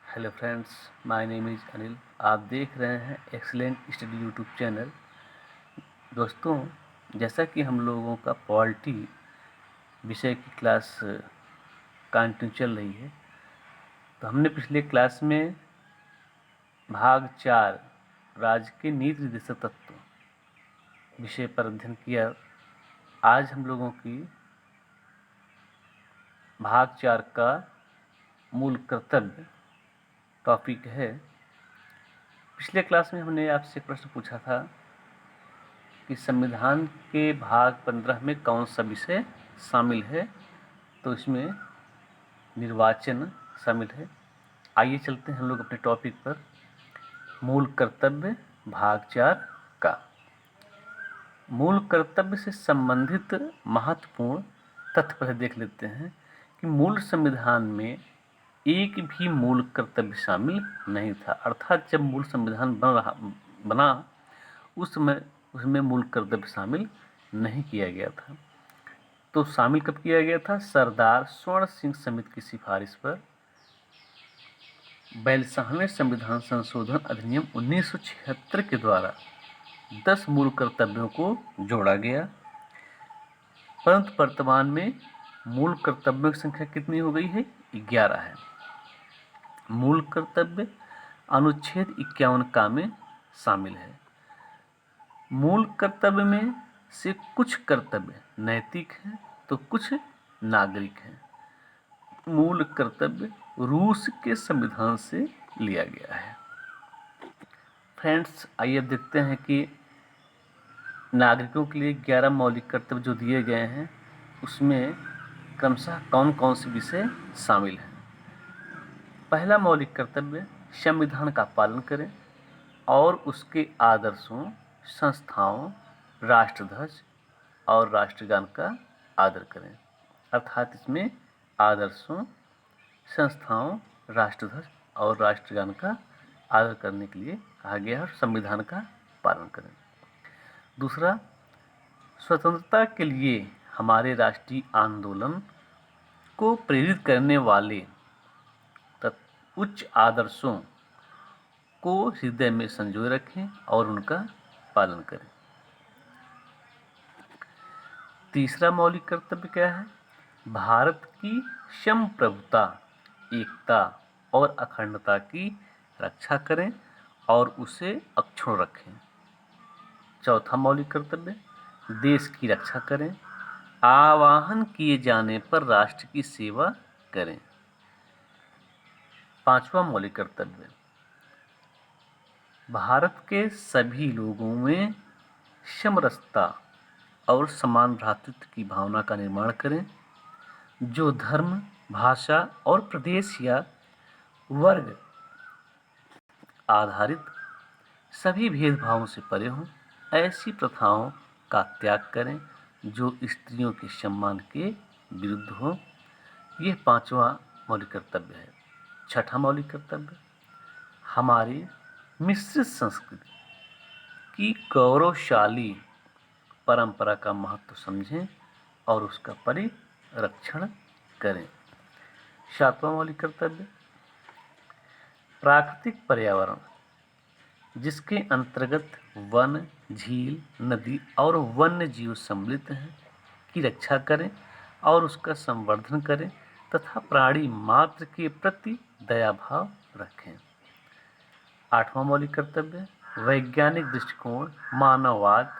Hello friends, my name is Anil. आप देख रहे हैं एक्सीलेंट स्टडी यूट्यूब चैनल। दोस्तों, जैसा कि हम लोगों का पॉलिटी विषय की क्लास कंटिन्यू चल रही है, तो हमने पिछले क्लास में भाग 4 राज्य के नीति निर्देशक तत्व विषय पर अध्ययन किया। आज हम लोगों की भाग 4 का मूल कर्तव्य टॉपिक है। पिछले क्लास में हमने आपसे प्रश्न पूछा था कि संविधान के भाग 15 में कौन सा विषय शामिल है, तो इसमें निर्वाचन शामिल है। आइए चलते हैं हम लोग अपने टॉपिक पर। मूल कर्तव्य भाग 4 का मूल कर्तव्य से संबंधित महत्वपूर्ण तथ्य पहले देख लेते हैं कि मूल संविधान में एक भी मूल कर्तव्य शामिल नहीं था। अर्थात जब मूल संविधान बना उस समय उसमें मूल कर्तव्य शामिल नहीं किया गया था। तो शामिल कब किया गया था? सरदार स्वर्ण सिंह समिति की सिफारिश पर 42वें संविधान संशोधन अधिनियम 1976 के द्वारा 10 मूल कर्तव्यों को जोड़ा गया। परंतु वर्तमान में मूल कर्तव्यों की संख्या कितनी हो गई है? 11 है। मूल कर्तव्य अनुच्छेद 51 का में शामिल है। मूल कर्तव्य में से कुछ कर्तव्य नैतिक हैं तो कुछ नागरिक हैं। मूल कर्तव्य रूस के संविधान से लिया गया है। फ्रेंड्स, आइए अब देखते हैं कि नागरिकों के लिए 11 मौलिक कर्तव्य जो दिए गए हैं उसमें क्रमशः कौन कौन से विषय शामिल हैं। पहला मौलिक कर्तव्य संविधान का पालन करें और उसके आदर्शों, संस्थाओं, राष्ट्रध्वज और राष्ट्रगान का आदर करें। अर्थात इसमें आदर्शों, संस्थाओं, राष्ट्रध्वज और राष्ट्रगान का आदर करने के लिए कहा गया है और संविधान का पालन करें। दूसरा, स्वतंत्रता के लिए हमारे राष्ट्रीय आंदोलन को प्रेरित करने वाले उच्च आदर्शों को हृदय में संजोए रखें और उनका पालन करें। तीसरा मौलिक कर्तव्य क्या है? भारत की संप्रभुता, एकता और अखंडता की रक्षा करें और उसे अक्षुण्ण रखें। चौथा मौलिक कर्तव्य देश की रक्षा करें, आह्वान किए जाने पर राष्ट्र की सेवा करें। पांचवा मौलिक कर्तव्य भारत के सभी लोगों में समरसता और समान भ्रातृत्व की भावना का निर्माण करें, जो धर्म, भाषा और प्रदेश या वर्ग आधारित सभी भेदभावों से परे हों। ऐसी प्रथाओं का त्याग करें जो स्त्रियों के सम्मान के विरुद्ध हो। यह पांचवा मौलिक कर्तव्य है। छठा मौलिक कर्तव्य हमारी मिश्रित संस्कृति की गौरवशाली परंपरा का महत्व समझें और उसका परिरक्षण करें। सातवां मौलिक कर्तव्य प्राकृतिक पर्यावरण, जिसके अंतर्गत वन, झील, नदी और वन्य जीव सम्मिलित हैं, की रक्षा करें और उसका संवर्धन करें तथा प्राणी मात्र के प्रति दया भाव रखें। आठवां मौलिक कर्तव्य वैज्ञानिक दृष्टिकोण, मानववाद,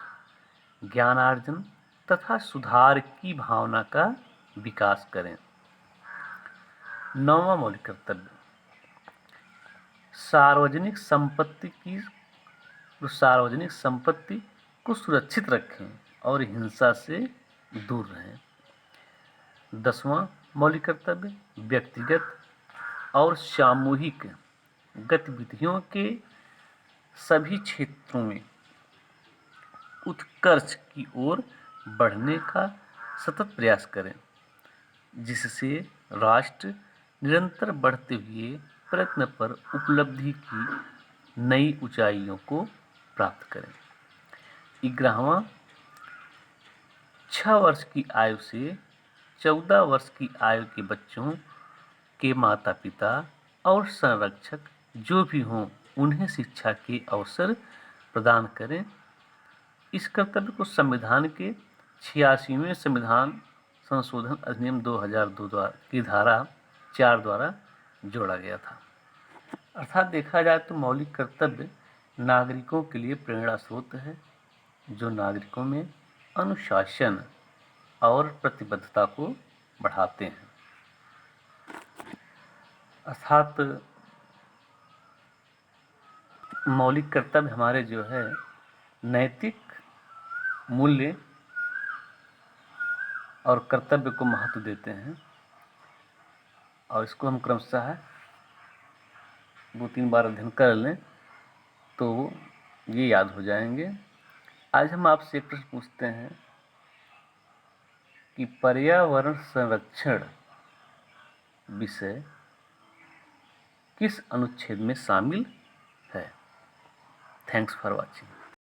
ज्ञानार्जन तथा सुधार की भावना का विकास करें। नौवां मौलिक कर्तव्य सार्वजनिक संपत्ति को सुरक्षित रखें और हिंसा से दूर रहें। 10वां मौलिक कर्तव्य व्यक्तिगत और सामूहिक गतिविधियों के सभी क्षेत्रों में उत्कर्ष की ओर बढ़ने का सतत प्रयास करें, जिससे राष्ट्र निरंतर बढ़ते हुए प्रयत्न पर उपलब्धि की नई ऊंचाइयों को प्राप्त करें। 11वां 6 वर्ष की आयु से 14 वर्ष की आयु के बच्चों के माता पिता और संरक्षक जो भी हों उन्हें शिक्षा के अवसर प्रदान करें। इस कर्तव्य को संविधान के 86वें संविधान संशोधन अधिनियम 2002 की धारा 4 द्वारा जोड़ा गया था। अर्थात देखा जाए तो मौलिक कर्तव्य नागरिकों के लिए प्रेरणा स्रोत है, जो नागरिकों में अनुशासन और प्रतिबद्धता को बढ़ाते हैं। अर्थात मौलिक कर्तव्य हमारे जो है नैतिक मूल्य और कर्तव्य को महत्व देते हैं, और इसको हम क्रमशः 2-3 बार अध्ययन कर लें तो ये याद हो जाएंगे। आज हम आपसे एक प्रश्न पूछते हैं कि पर्यावरण संरक्षण विषय किस अनुच्छेद में शामिल है? Thanks for watching.